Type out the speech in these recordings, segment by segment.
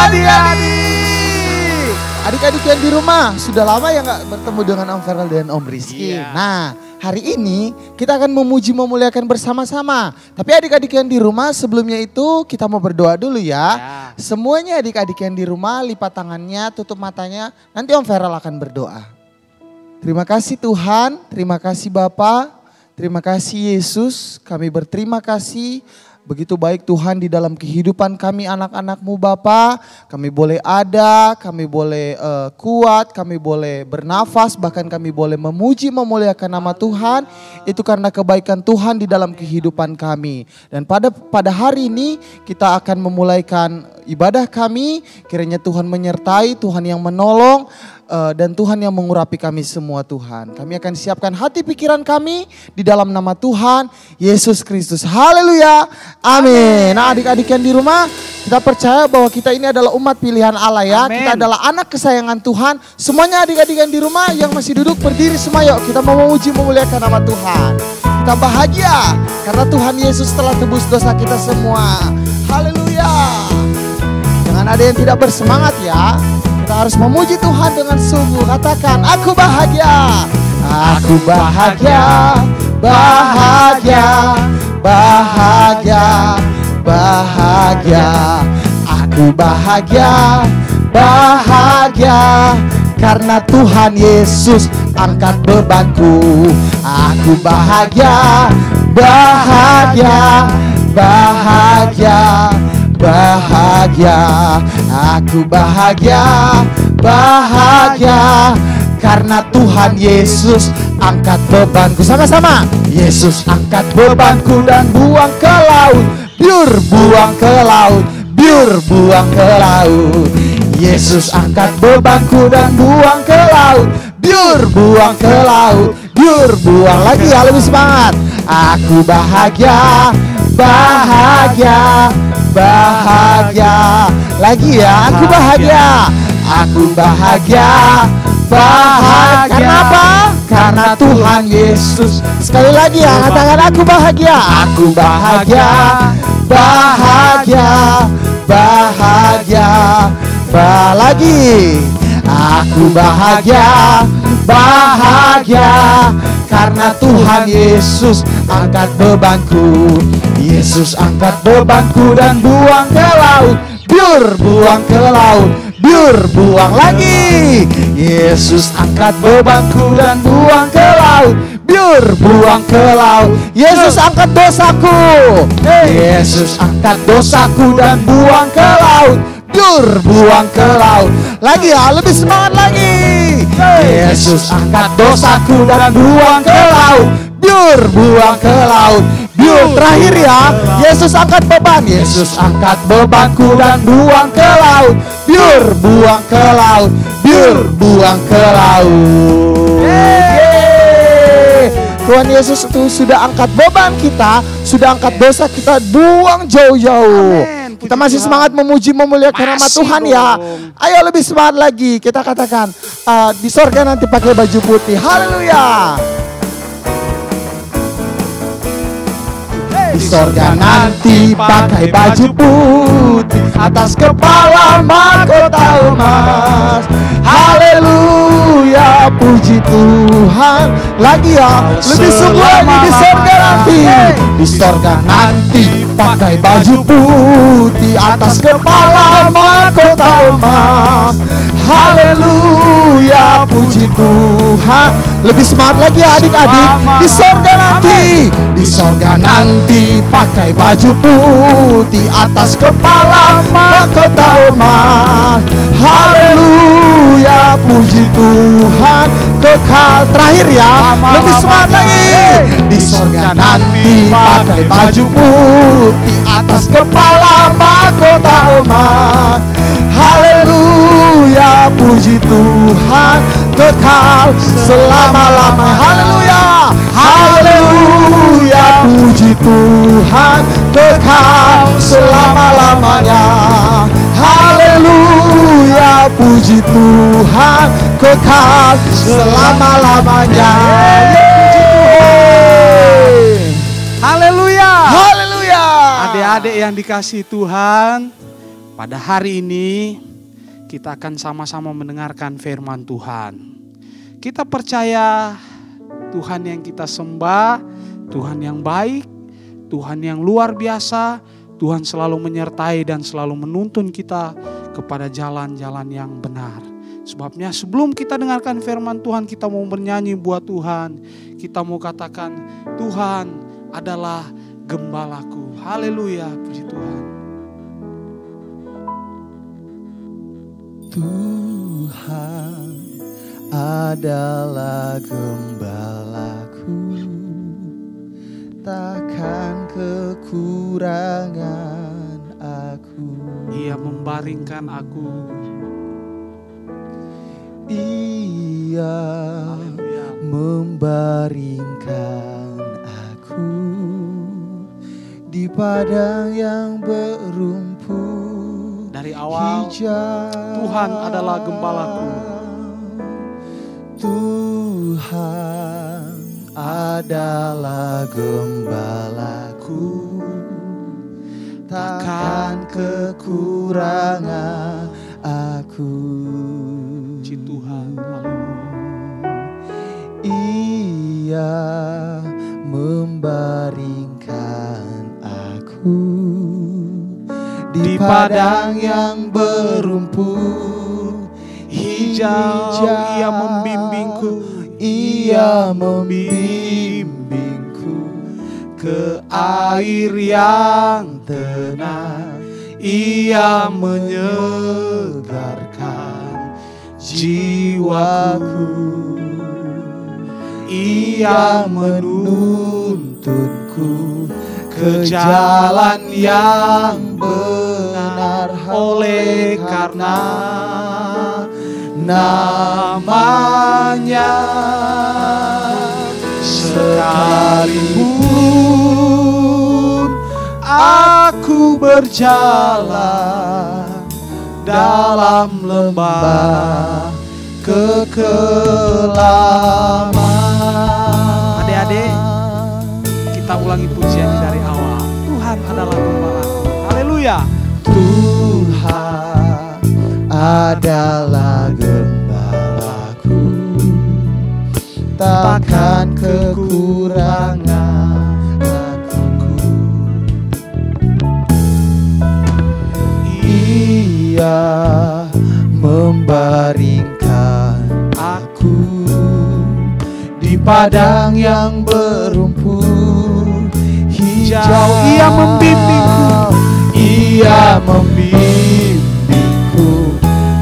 adik-adik. Adik-adik yang di rumah, sudah lama ya nggak bertemu dengan Om Feral dan Om Rizky. Iya. Nah, hari ini kita akan memuji memuliakan bersama-sama. Tapi adik-adik yang di rumah sebelumnya itu kita mau berdoa dulu ya. Semuanya adik-adik yang di rumah lipat tangannya, tutup matanya. Nanti Om Feral akan berdoa. Terima kasih Tuhan, terima kasih Bapa, terima kasih Yesus. Kami berterima kasih. Begitu baik Tuhan di dalam kehidupan kami anak-anak-Mu Bapa. Kami boleh ada, kami boleh kuat, kami boleh bernafas, bahkan kami boleh memuji memuliakan nama Tuhan. Itu karena kebaikan Tuhan di dalam kehidupan kami. Dan pada hari ini kita akan memulaikan ibadah kami. Kiranya Tuhan menyertai, Tuhan yang menolong. Dan Tuhan yang mengurapi kami semua Tuhan. Kami akan siapkan hati pikiran kami di dalam nama Tuhan Yesus Kristus. Haleluya. Amin. Nah adik-adik yang di rumah, kita percaya bahwa kita ini adalah umat pilihan Allah ya. Amin. Kita adalah anak kesayangan Tuhan. Semuanya adik-adik yang di rumah yang masih duduk berdiri semua yuk. Kita mau memuji memuliakan nama Tuhan. Kita bahagia karena Tuhan Yesus telah tebus dosa kita semua. Haleluya. Jangan ada yang tidak bersemangat ya. Kita harus memuji Tuhan dengan sungguh. Katakan, aku bahagia. Aku bahagia, bahagia, bahagia, bahagia. Aku bahagia, bahagia. Karena Tuhan Yesus angkat bebanku. Aku bahagia, bahagia, bahagia. Bahagia, aku bahagia, bahagia. Karena Tuhan Yesus angkat bebanku. Sama-sama. Yesus angkat bebanku dan buang ke laut. Biur buang ke laut, biur buang ke laut. Yesus angkat bebanku dan buang ke laut. Biur buang ke laut, biur buang lagi ya, lebih semangat. Aku bahagia, bahagia, bahagia. Lagi ya, aku bahagia. Aku bahagia, bahagia. Karena apa? Karena Tuhan Yesus. Sekali lagi ya, katakan aku bahagia. Aku bahagia, bahagia, bahagia. Lagi. Aku bahagia, bahagia. Karena Tuhan Yesus angkat bebanku. Yesus angkat bebanku dan buang ke laut. Biur buang ke laut, biur buang lagi. Yesus angkat bebanku dan buang ke laut. Biur buang ke laut. Yesus angkat dosaku. Yesus angkat dosaku dan buang ke laut. Biur buang ke laut. Lagi ya, lebih semangat lagi. Yesus angkat dosaku dan buang ke laut. Biur buang ke laut. Biur terakhir ya. Yesus angkat beban. Yesus angkat bebanku dan buang ke laut. Biur buang ke laut. Biur buang ke laut. Tuhan Yesus itu sudah angkat beban kita, sudah angkat dosa kita, buang jauh-jauh. Kita masih semangat memuji memuliakan nama Tuhan ya. Ayo lebih semangat lagi. Kita katakan di sorga nanti pakai baju putih. Haleluya. Di sorga nanti pakai baju putih, atas kepala mahkota emas. Haleluya, puji Tuhan. Lagi ya, lebih sungguh lagi di sorga nanti. Di sorga nanti pakai baju putih, atas kepala mahkota emas. Haleluya, puji Tuhan. Lebih semangat lagi adik-adik. Di sorga nanti, di sorga nanti pakai baju putih, atas kepala mahkota emas. Haleluya, puji Tuhan. Kekal terakhir ya, lebih semangat lagi. Di sorga nanti pakai baju putih, atas kepala mahkota emas. Haleluya, puji Tuhan. Kekal selama-lamanya. Haleluya, haleluya, puji Tuhan. Kekal selama-lamanya. Haleluya, puji Tuhan. Kekal selama-lamanya. Haleluya. Haleluya. Adik-adik yang dikasihi Tuhan, Pada hari ini kita akan sama-sama mendengarkan firman Tuhan. Kita percaya Tuhan yang kita sembah, Tuhan yang baik, Tuhan yang luar biasa. Tuhan selalu menyertai dan selalu menuntun kita kepada jalan-jalan yang benar. Sebabnya sebelum kita dengarkan firman Tuhan, kita mau bernyanyi buat Tuhan. Kita mau katakan, Tuhan adalah gembalaku. Haleluya, puji Tuhan. Tuhan adalah gembalaku, takkan kekurangan aku. Ia membaringkan aku. Ia membaringkan aku di padang yang berumput. Dari awal hijau, Tuhan adalah gembalaku. Tuhan adalah gembalaku, takkan kekurangan aku. Puji Tuhan, Ia membaringkan aku di padang yang berumput hijau. Ia membimbingku, Ia membimbingku ke air yang tenang. Ia menyegarkan jiwaku. Ia menuntunku ke jalan yang benar, oleh karena namanya. Sekalipun aku berjalan dalam lembah kekelaman. Adik-adik, kita ulangi pujian dari awal. Tuhan adalah gembalaku. Haleluya. Tuhan adalah gembalaku, takkan kekurangan aku. Ia membaringkan aku di padang yang berumput hijau. Ia membimbingku, Ia membimbingku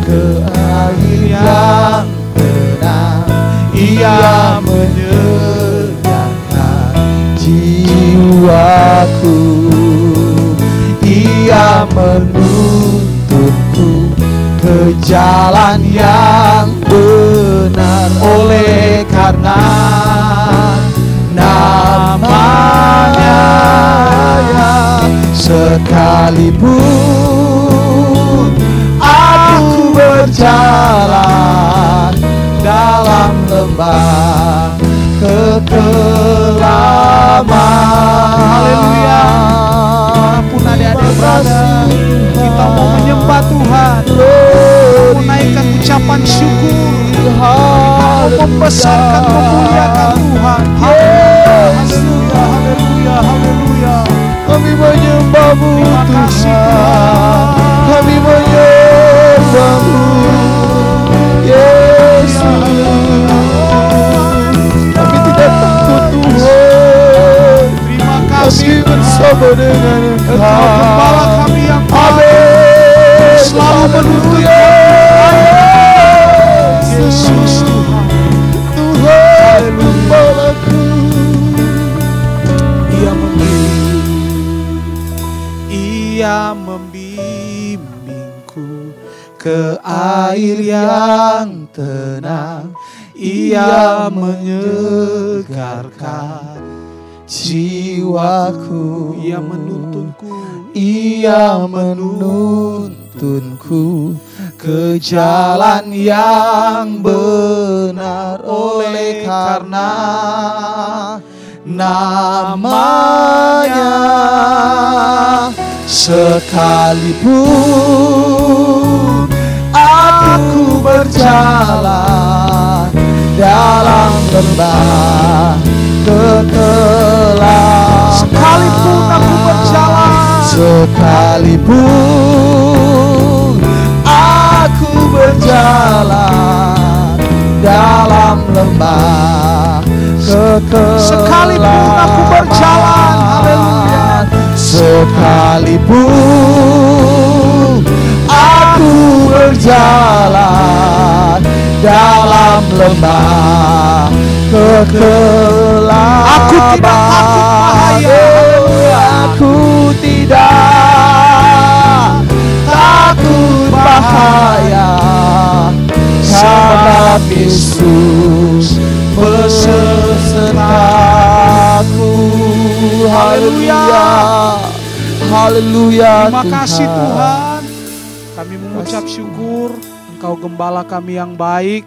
ke air yang tenang. Ia menyegarkan jiwaku. Ia menuntunku ke jalan yang benar, oleh karena namanya. Sekalipun aku berjalan dalam lembah kekelaman. Haleluya. Dimanapun adik-adik berada, kita mau menyembah Tuhan, mau menaikkan ucapan syukur, kita mau membesarkan, memuliakan Tuhan. Haleluya, haleluya, haleluya. Kami menyembah-Mu Tuhan, kami menyembah-Mu Yesus. Kami tidak takut Tuhan, Terima kasih kami bersama dengan Engkau gembala Engkau. kami yang Amin. selalu menuntun Yesus Tuhan. Tuhan gembalaku. Ia membimbingku ke air yang tenang. Ia menyegarkan jiwaku. Ia menuntunku, Ia menuntunku ke jalan yang benar, oleh karena namanya. Sekalipun aku berjalan dalam lembah kekelaman, sekalipun aku berjalan, sekalipun aku berjalan dalam lembah kekelaman, sekalipun aku berjalan, haleluya, sekalipun aku berjalan dalam lembah kekelaman, aku tidak takut bahaya, aku tidak takut bahaya, sebab Yesus besertaku. Haleluya, haleluya. Terima kasih Tuhan, kami mengucap syukur. Engkau gembala kami yang baik,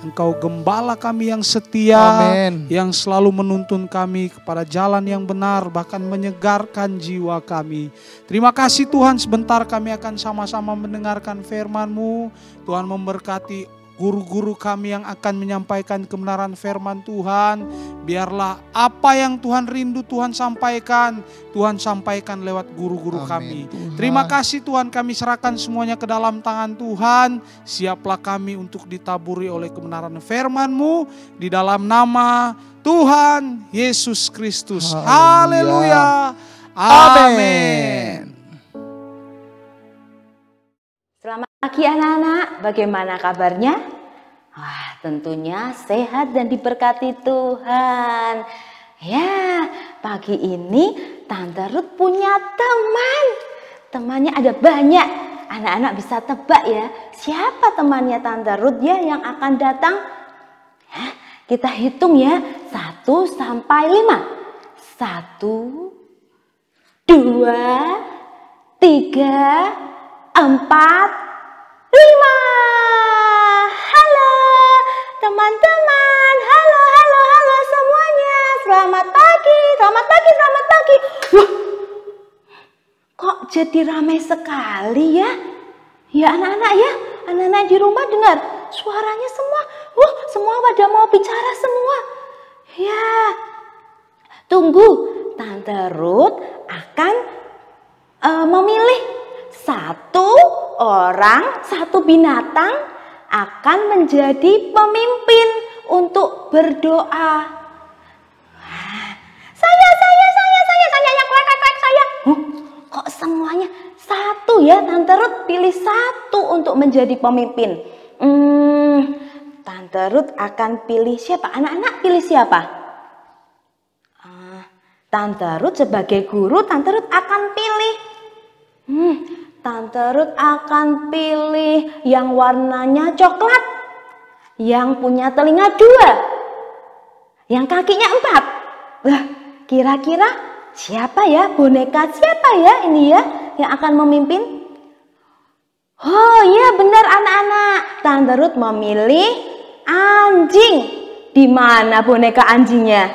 Engkau gembala kami yang setia, Amen. yang selalu menuntun kami kepada jalan yang benar, bahkan menyegarkan jiwa kami. Terima kasih Tuhan, sebentar kami akan sama-sama mendengarkan firman-Mu. Tuhan memberkati guru-guru kami yang akan menyampaikan kebenaran firman Tuhan. Biarlah apa yang Tuhan rindu Tuhan sampaikan lewat guru-guru kami. Tuhan. Terima kasih Tuhan, kami serahkan semuanya ke dalam tangan Tuhan. Siaplah kami untuk ditaburi oleh kebenaran firman-Mu di dalam nama Tuhan Yesus Kristus. Haleluya. Amin. Selamat pagi anak-anak, bagaimana kabarnya? Wah, tentunya sehat dan diberkati Tuhan. Ya, pagi ini Tante Ruth punya teman. Temannya ada banyak. Anak-anak bisa tebak ya, siapa temannya Tante Ruth ya yang akan datang? Hah, kita hitung ya, 1 sampai 5. 1, 2, 3, 4, 5. Halo teman-teman, halo semuanya. Selamat pagi. Wah, kok jadi ramai sekali ya? Ya anak-anak ya, anak-anak di rumah dengar suaranya semua. Wah, semua pada mau bicara semua. Ya, tunggu, Tante Ruth akan memilih satu orang, satu binatang akan menjadi pemimpin untuk berdoa. Saya kwek saya. Kok semuanya satu ya? Tante Ruth pilih satu untuk menjadi pemimpin. Tante Ruth akan pilih siapa? Anak-anak pilih siapa? Tante Ruth sebagai guru, Tante Ruth akan pilih. Tante Ruth akan pilih yang warnanya coklat, yang punya telinga 2, yang kakinya 4. Lah, kira-kira siapa ya? Boneka siapa ya ini ya yang akan memimpin? Oh iya benar anak-anak, Tante Ruth memilih anjing. Di mana boneka anjingnya?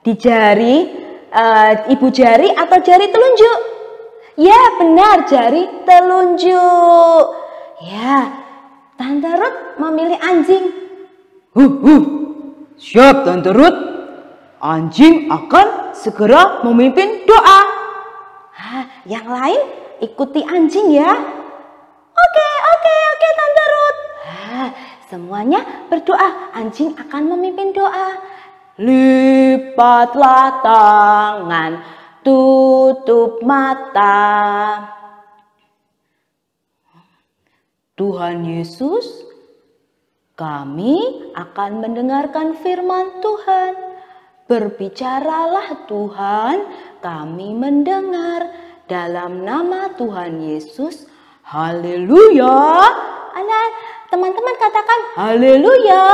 Di jari ibu jari atau jari telunjuk? Ya benar, jari telunjuk. Ya, Tante Ruth memilih anjing. Siap Tante Ruth. Anjing akan segera memimpin doa. Yang lain ikuti anjing ya. Oke Tante Ruth. Semuanya berdoa. Anjing akan memimpin doa. Lipatlah tangan, tutup mata. Tuhan Yesus, kami akan mendengarkan firman Tuhan. Berbicaralah Tuhan, kami mendengar. Dalam nama Tuhan Yesus, haleluya. Teman-teman katakan haleluya.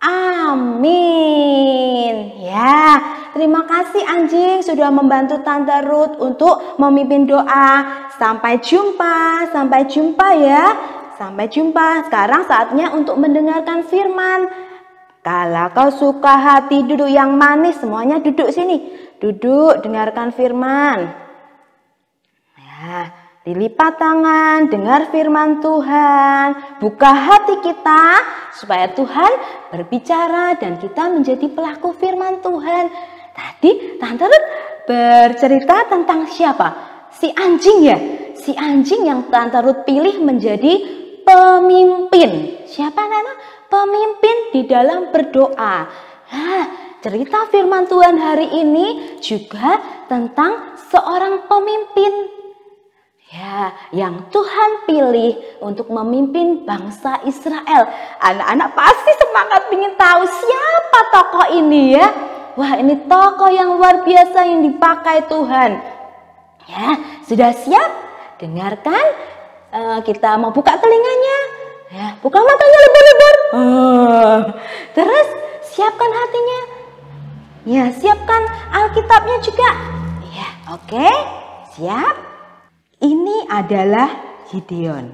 Amin. Ya, terima kasih anjing sudah membantu Tante Ruth untuk memimpin doa. Sampai jumpa ya. Sampai jumpa. Sekarang saatnya untuk mendengarkan firman. Kalau kau suka hati duduk yang manis, semuanya duduk sini. Duduk, dengarkan firman. Ya, dilipat tangan, dengar firman Tuhan, buka hati kita supaya Tuhan berbicara dan kita menjadi pelaku firman Tuhan. Tadi Tante Ruth bercerita tentang siapa? Si anjing ya, si anjing yang Tante Ruth pilih menjadi pemimpin. Siapa Nana? Pemimpin di dalam berdoa. Nah, cerita firman Tuhan hari ini juga tentang seorang pemimpin. Ya, yang Tuhan pilih untuk memimpin bangsa Israel. Anak-anak pasti semangat ingin tahu siapa tokoh ini ya. Wah, ini tokoh yang luar biasa yang dipakai Tuhan. Ya, sudah siap? Dengarkan. Kita mau buka telinganya. Ya, buka matanya lebar-lebar. Terus siapkan hatinya. Ya, siapkan Alkitabnya juga. Ya, oke. Siap? Ini adalah Gideon,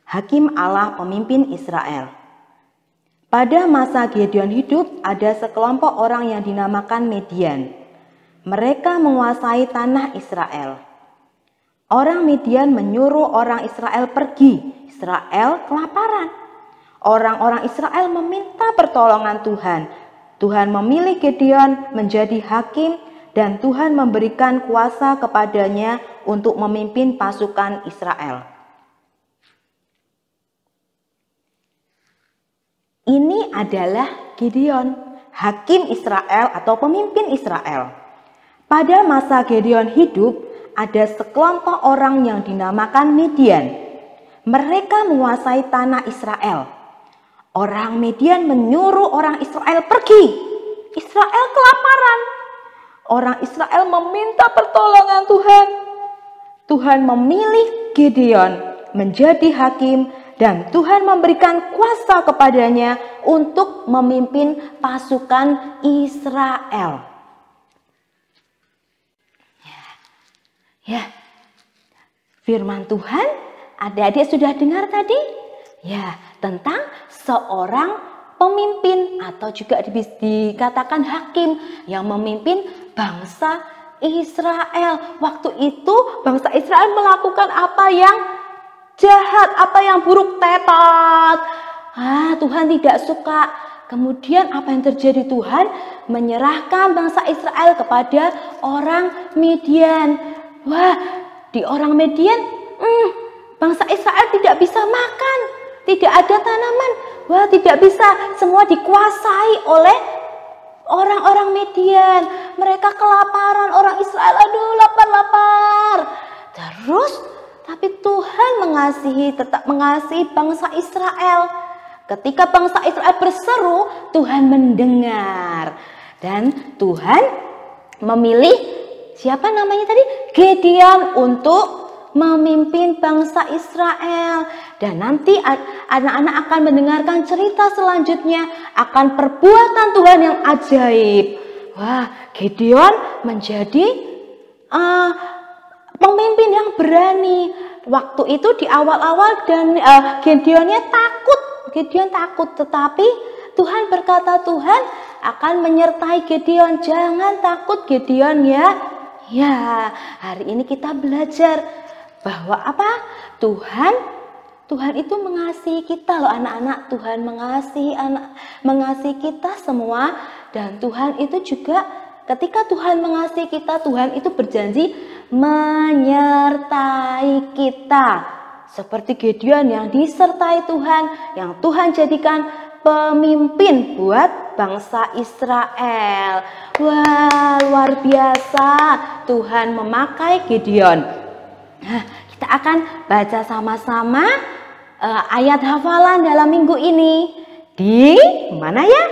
hakim Allah pemimpin Israel. Pada masa Gideon hidup, ada sekelompok orang yang dinamakan Midian. Mereka menguasai tanah Israel. Orang Midian menyuruh orang Israel pergi. Israel kelaparan. Orang-orang Israel meminta pertolongan Tuhan. Tuhan memilih Gideon menjadi hakim dan Tuhan memberikan kuasa kepadanya untuk memimpin pasukan Israel. Ini adalah Gideon, hakim Israel atau pemimpin Israel. Pada masa Gideon hidup, ada sekelompok orang yang dinamakan Midian. Mereka menguasai tanah Israel. Orang Midian menyuruh orang Israel pergi. Israel kelaparan. Orang Israel meminta pertolongan Tuhan. Tuhan memilih Gideon menjadi hakim dan Tuhan memberikan kuasa kepadanya untuk memimpin pasukan Israel. Ya, firman Tuhan adik-adik sudah dengar tadi? Ya, tentang seorang pemimpin atau juga dikatakan hakim yang memimpin bangsa Israel. Waktu itu bangsa Israel melakukan apa yang jahat, apa yang buruk, tetot. Tuhan tidak suka. Kemudian apa yang terjadi? Tuhan menyerahkan bangsa Israel kepada orang Midian. Wah, di orang Midian, bangsa Israel tidak bisa makan, tidak ada tanaman. Wah, tidak bisa, semua dikuasai oleh orang-orang Midian. Mereka kelaparan, orang Israel, aduh lapar-lapar. Terus, tapi Tuhan tetap mengasihi bangsa Israel. Ketika bangsa Israel berseru, Tuhan mendengar. Dan Tuhan memilih, siapa namanya tadi? Gideon untuk memimpin bangsa Israel. Dan nanti anak-anak akan mendengarkan cerita selanjutnya akan perbuatan Tuhan yang ajaib. Wah, Gideon menjadi pemimpin yang berani. Waktu itu di awal-awal dan Gideonnya takut. Gideon takut, tetapi Tuhan berkata Tuhan akan menyertai Gideon. Jangan takut Gideon ya. Ya, hari ini kita belajar bahwa apa? Tuhan itu mengasihi kita loh anak-anak. Tuhan mengasihi kita semua. Dan Tuhan itu juga ketika Tuhan mengasihi kita, Tuhan itu berjanji menyertai kita. Seperti Gideon yang disertai Tuhan, yang Tuhan jadikan pemimpin buat bangsa Israel. Wah, luar biasa. Tuhan memakai Gideon. Nah, kita akan baca sama-sama ayat hafalan dalam minggu ini. Di mana ya?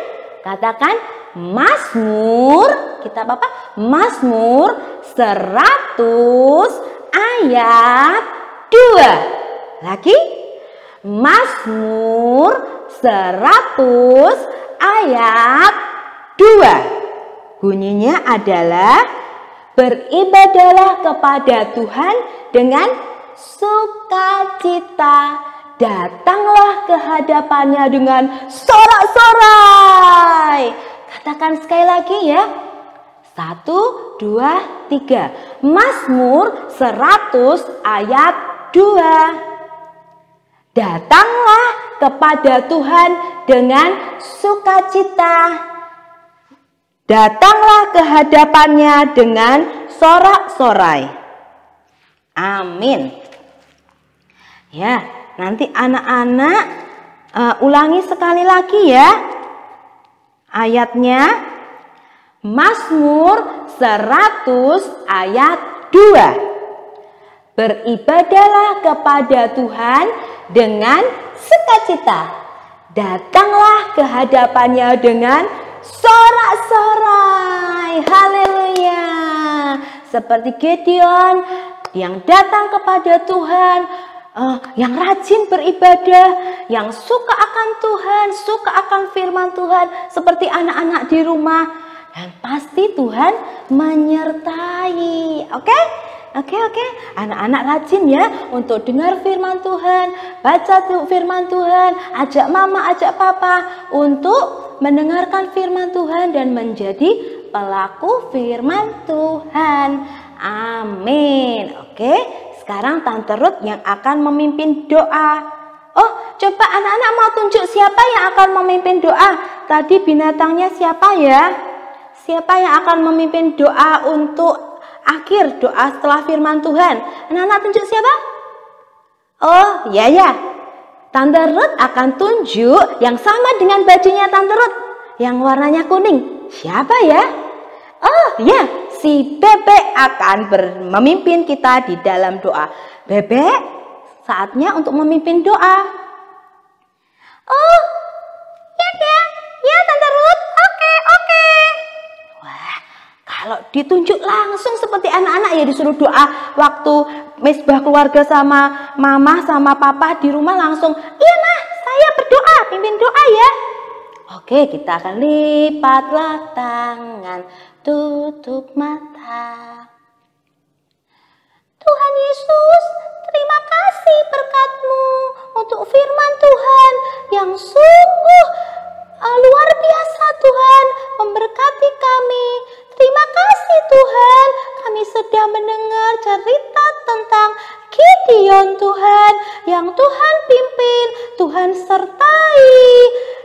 Katakan Mazmur. Kita apa? Mazmur 100 ayat 2. Lagi? Mazmur 100 ayat 2. Bunyinya adalah beribadahlah kepada Tuhan dengan sukacita. Datanglah ke hadapannya dengan sorak-sorai. Katakan sekali lagi ya. 1, 2, 3. Mazmur 100 ayat 2. Datanglah kepada Tuhan dengan sukacita. Datanglah ke hadapannya dengan sorak-sorai. Amin. Ya, nanti anak-anak ulangi sekali lagi ya. Ayatnya Mazmur 100 ayat 2. Beribadahlah kepada Tuhan dengan sukacita. Datanglah ke hadapannya dengan sorak-sorai. Haleluya. Seperti Gideon yang datang kepada Tuhan, yang rajin beribadah, yang suka akan Tuhan, suka akan firman Tuhan, seperti anak-anak di rumah. Dan pasti Tuhan menyertai. Oke? Oke. Anak-anak rajin ya untuk dengar firman Tuhan, baca firman Tuhan, ajak mama, ajak papa untuk mendengarkan firman Tuhan dan menjadi pelaku firman Tuhan. Amin. Oke, sekarang Tante Ruth yang akan memimpin doa. Oh, coba anak-anak mau tunjuk siapa yang akan memimpin doa. Tadi binatangnya siapa ya? Siapa yang akan memimpin doa untuk akhir doa setelah firman Tuhan? Anak-anak tunjuk siapa? Oh, ya. Tante Ruth akan tunjuk yang sama dengan bajunya Tante Ruth, yang warnanya kuning. Siapa ya? Oh ya, si Bebek akan memimpin kita di dalam doa. Bebek, saatnya untuk memimpin doa. Oh, ya Tante Ruth. Oke. Wah, kalau ditunjuk langsung seperti anak-anak ya disuruh doa waktu mesbah keluarga sama mama sama papa di rumah langsung. Iya mah, saya berdoa, pimpin doa ya. Oke, kita akan lipatlah tangan, tutup mata. Tuhan Yesus, terima kasih berkat-Mu untuk firman Tuhan yang sungguh luar biasa Tuhan, memberkati kami. Terima kasih Tuhan, kami sudah mendengar cerita tentang Gideon Tuhan, yang Tuhan pimpin, Tuhan sertai,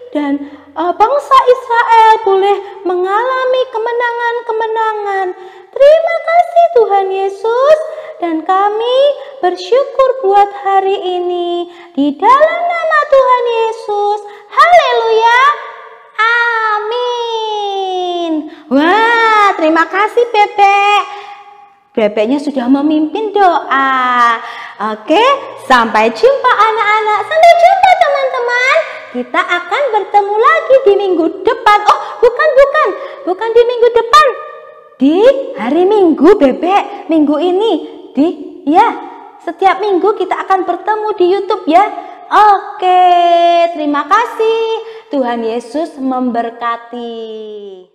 dan bangsa Israel boleh mengalami kemenangan-kemenangan. Terima kasih Tuhan Yesus, dan kami bersyukur buat hari ini di dalam nama Tuhan Yesus. Haleluya. Amin. Wah, terima kasih Bebek. Bebeknya sudah memimpin doa. Oke, sampai jumpa anak-anak. Sampai jumpa teman-teman. Kita akan bertemu lagi di minggu depan. Oh, bukan di minggu depan. Di hari Minggu Bebek. Minggu ini setiap minggu kita akan bertemu di YouTube ya. Oke, terima kasih. Tuhan Yesus memberkati.